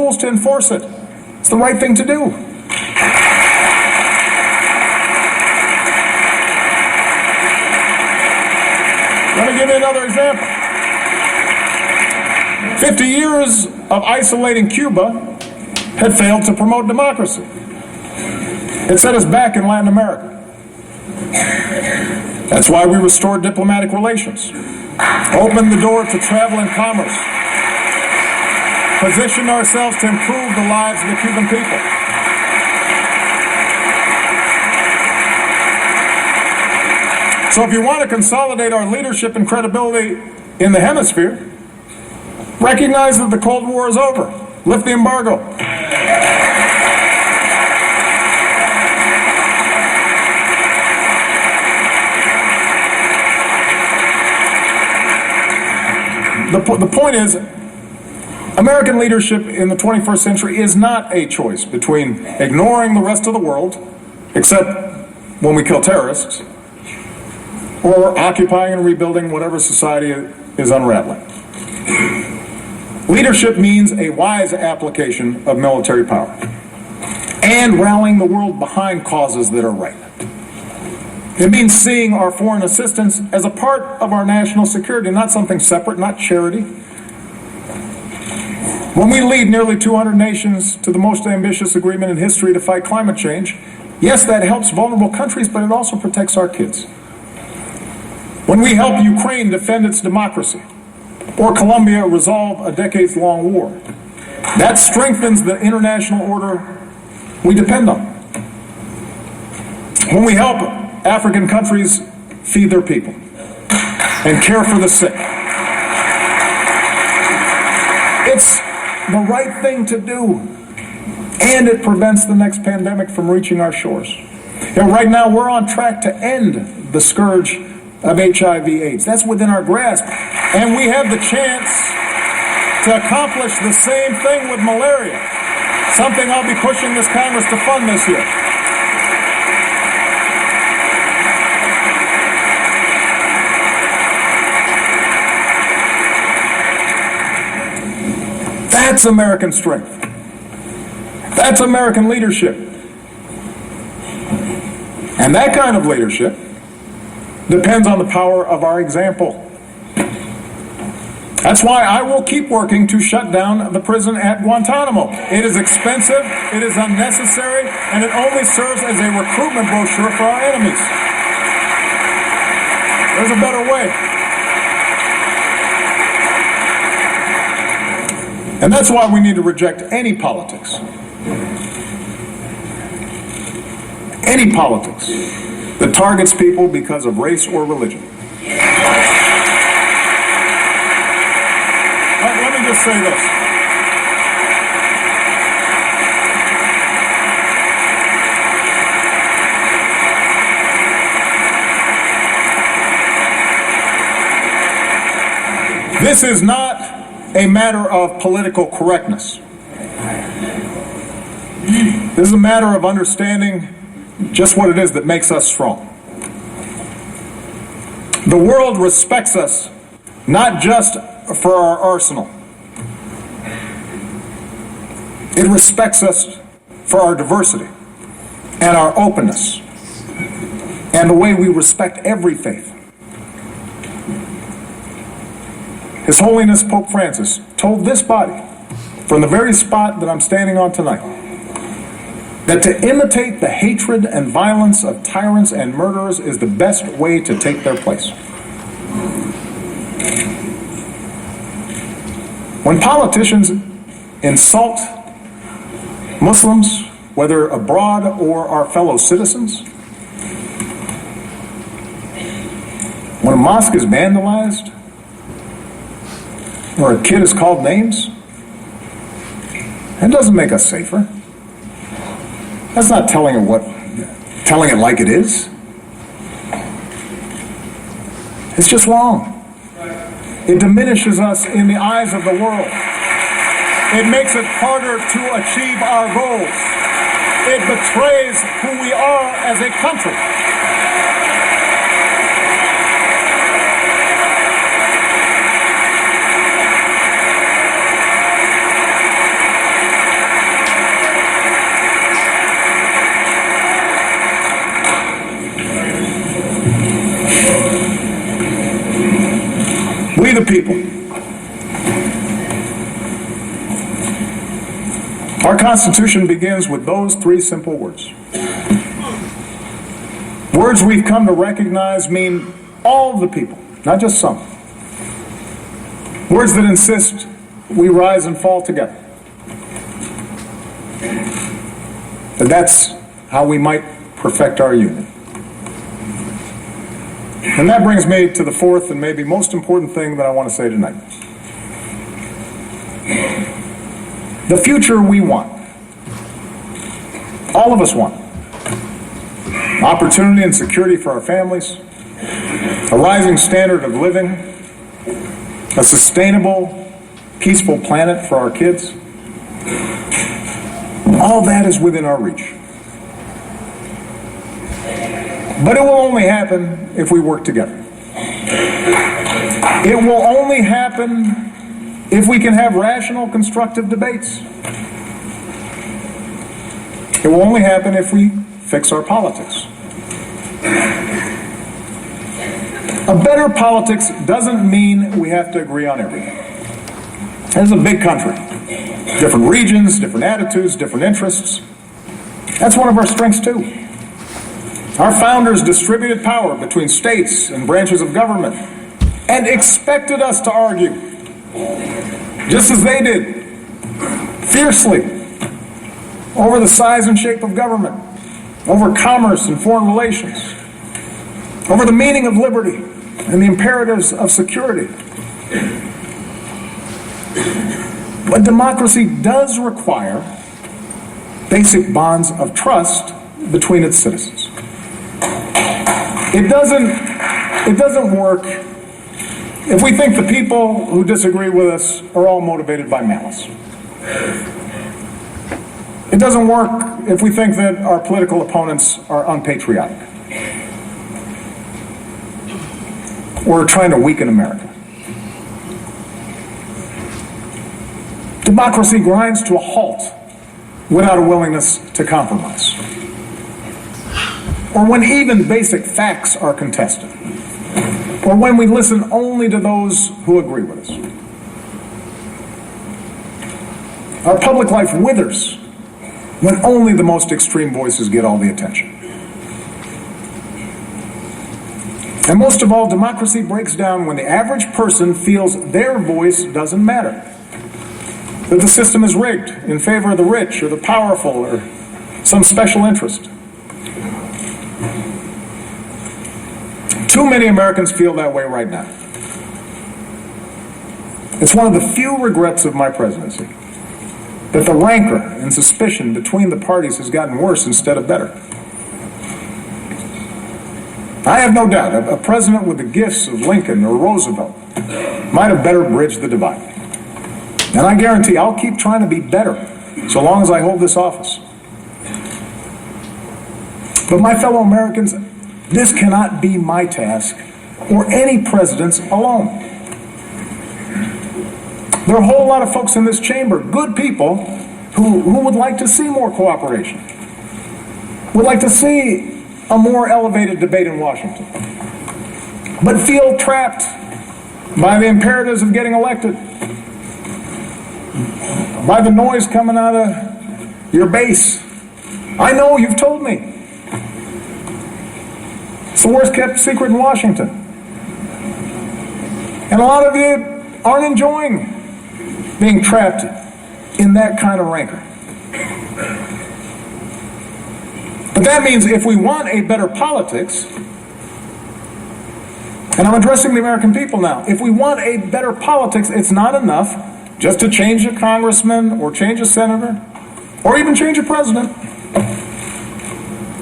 tools to enforce it. It's the right thing to do. Let me give you another example. 50 years of isolating Cuba had failed to promote democracy. It set us back in Latin America. That's why we restored diplomatic relations, opened the door to travel and commerce, positioned ourselves to improve the lives of the Cuban people. So if you want to consolidate our leadership and credibility in the hemisphere, recognize that the Cold War is over. Lift the embargo. The point is, American leadership in the 21st century is not a choice between ignoring the rest of the world, except when we kill terrorists, or occupying and rebuilding whatever society is unraveling. Leadership means a wise application of military power and rallying the world behind causes that are right. It means seeing our foreign assistance as a part of our national security, not something separate, not charity. When we lead nearly 200 nations to the most ambitious agreement in history to fight climate change, yes, that helps vulnerable countries, but it also protects our kids. When we help Ukraine defend its democracy, or Colombia resolve a decades-long war, that strengthens the international order we depend on. When we help African countries feed their people and care for the sick, it's the right thing to do, and it prevents the next pandemic from reaching our shores. Right now, we're on track to end the scourge of HIV/AIDS. That's within our grasp. And we have the chance to accomplish the same thing with malaria, something I'll be pushing this Congress to fund this year. That's American strength. That's American leadership. And that kind of leadership depends on the power of our example. That's why I will keep working to shut down the prison at Guantanamo. It is expensive, it is unnecessary, and it only serves as a recruitment brochure for our enemies. There's a better way. And that's why we need to reject any politics that targets people because of race or religion. Let me just say this. This is not a matter of political correctness. This is a matter of understanding just what it is that makes us strong. The world respects us not just for our arsenal. It respects us for our diversity and our openness and the way we respect every faith. His Holiness Pope Francis told this body, from the very spot that I'm standing on tonight, that to imitate the hatred and violence of tyrants and murderers is the best way to take their place. When politicians insult Muslims, whether abroad or our fellow citizens, when a mosque is vandalized, or a kid is called names, that doesn't make us safer. That's not telling it like it is. It's just wrong. It diminishes us in the eyes of the world. It makes it harder to achieve our goals. It betrays who we are as a country. people. Our Constitution begins with those three simple words. Words we've come to recognize mean all the people, not just some. Words that insist we rise and fall together. And that's how we might perfect our union. And that brings me to the fourth and maybe most important thing that I want to say tonight. The future we want. All of us want. Opportunity and security for our families, a rising standard of living, a sustainable, peaceful planet for our kids. All that is within our reach. But it will only happen if we work together. It will only happen if we can have rational, constructive debates. It will only happen if we fix our politics. A better politics doesn't mean we have to agree on everything. This is a big country. Different regions, different attitudes, different interests. That's one of our strengths too. Our founders distributed power between states and branches of government and expected us to argue, just as they did, fiercely, over the size and shape of government, over commerce and foreign relations, over the meaning of liberty and the imperatives of security. But democracy does require basic bonds of trust between its citizens. It doesn't work if we think the people who disagree with us are all motivated by malice. It doesn't work if we think that our political opponents are unpatriotic or trying to weaken America. Democracy grinds to a halt without a willingness to compromise, or when even basic facts are contested, or when we listen only to those who agree with us. Our public life withers when only the most extreme voices get all the attention. And most of all, democracy breaks down when the average person feels their voice doesn't matter, that the system is rigged in favor of the rich or the powerful or some special interest. Too many Americans feel that way right now. It's one of the few regrets of my presidency that the rancor and suspicion between the parties has gotten worse instead of better. I have no doubt a president with the gifts of Lincoln or Roosevelt might have better bridged the divide. And I guarantee I'll keep trying to be better so long as I hold this office. But my fellow Americans, this cannot be my task or any president's alone. There are a whole lot of folks in this chamber, good people, who would like to see more cooperation, would like to see a more elevated debate in Washington, but feel trapped by the imperatives of getting elected, by the noise coming out of your base. I know, you've told me. It's the worst kept secret in Washington. And a lot of you aren't enjoying being trapped in that kind of rancor. But that means if we want a better politics, and I'm addressing the American people now, if we want a better politics, it's not enough just to change a congressman or change a senator or even change a president.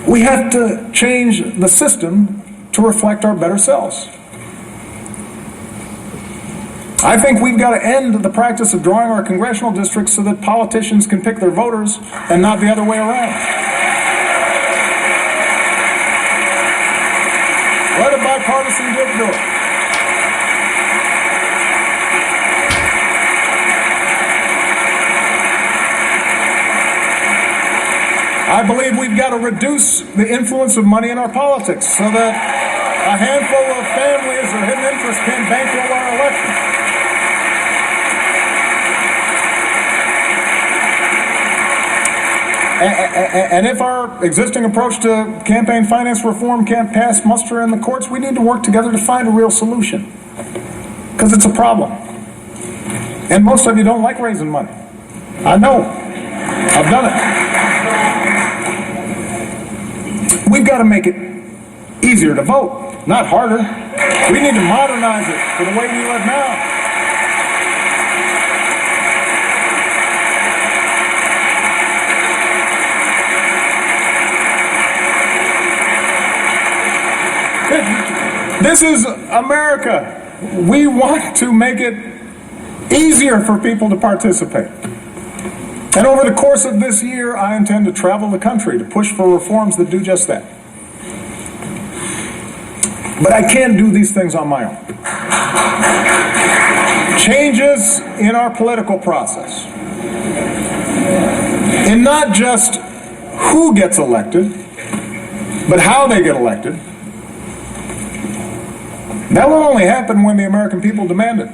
We have to change the system to reflect our better selves. I think we've got to end the practice of drawing our congressional districts so that politicians can pick their voters and not the other way around. Let a bipartisan group do it. I believe we've got to reduce the influence of money in our politics so that a handful of families or hidden interests can bankroll our elections. And if our existing approach to campaign finance reform can't pass muster in the courts, we need to work together to find a real solution. Because it's a problem. And most of you don't like raising money. I know. I've done it. We've got to make it easier to vote, not harder. We need to modernize it for the way we live now. This is America. We want to make it easier for people to participate. And over the course of this year, I intend to travel the country to push for reforms that do just that. But I can't do these things on my own. Changes in our political process, in not just who gets elected, but how they get elected, that will only happen when the American people demand it.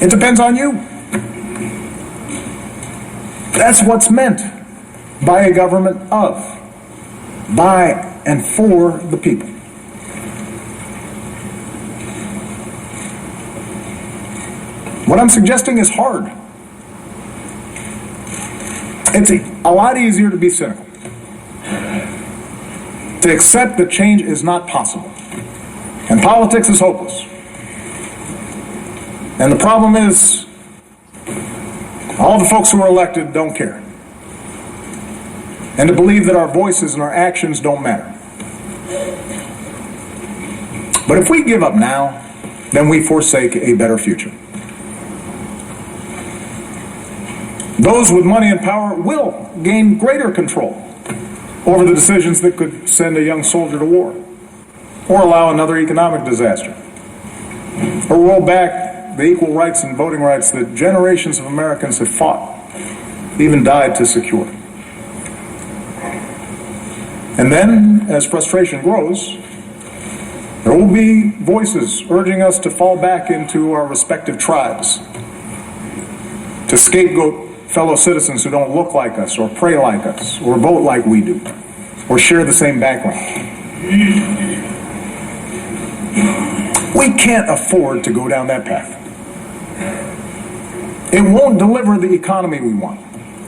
It depends on you. That's what's meant by a government of, by and for the people. What I'm suggesting is hard. It's a lot easier to be cynical, to accept that change is not possible. And politics is hopeless. And the problem is, all the folks who are elected don't care. And to believe that our voices and our actions don't matter. But if we give up now, then we forsake a better future. Those with money and power will gain greater control over the decisions that could send a young soldier to war, or allow another economic disaster, or roll back the equal rights and voting rights that generations of Americans have fought, even died to secure. And then, as frustration grows, there will be voices urging us to fall back into our respective tribes, to scapegoat fellow citizens who don't look like us, or pray like us, or vote like we do, or share the same background. We can't afford to go down that path. It won't deliver the economy we want.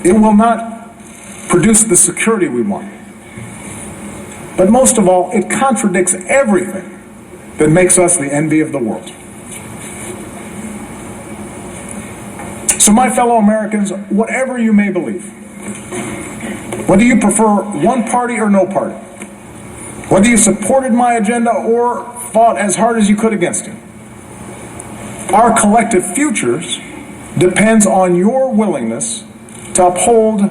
It will not produce the security we want. But most of all, it contradicts everything that makes us the envy of the world. So my fellow Americans, whatever you may believe, whether you prefer one party or no party, whether you supported my agenda or fought as hard as you could against it, our collective futures depends on your willingness to uphold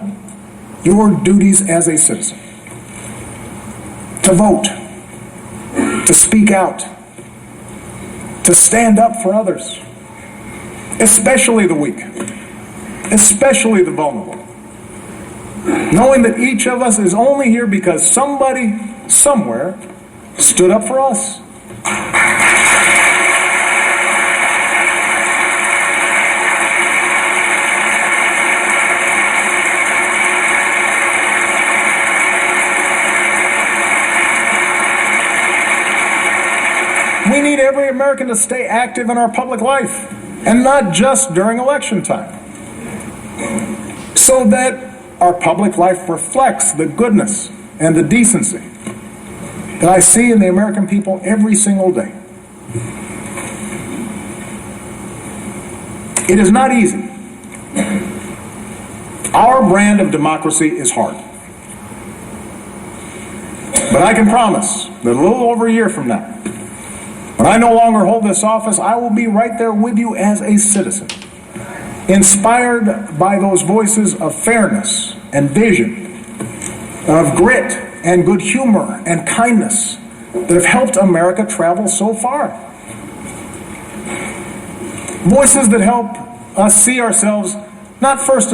your duties as a citizen, to vote, to speak out, to stand up for others, especially the weak, especially the vulnerable, knowing that each of us is only here because somebody, somewhere, stood up for us. We need every American to stay active in our public life, and not just during election time, so that our public life reflects the goodness and the decency that I see in the American people every single day. It is not easy. Our brand of democracy is hard. But I can promise that a little over a year from now, when I no longer hold this office, I will be right there with you as a citizen, inspired by those voices of fairness and vision, of grit and good humor and kindness that have helped America travel so far. Voices that help us see ourselves not first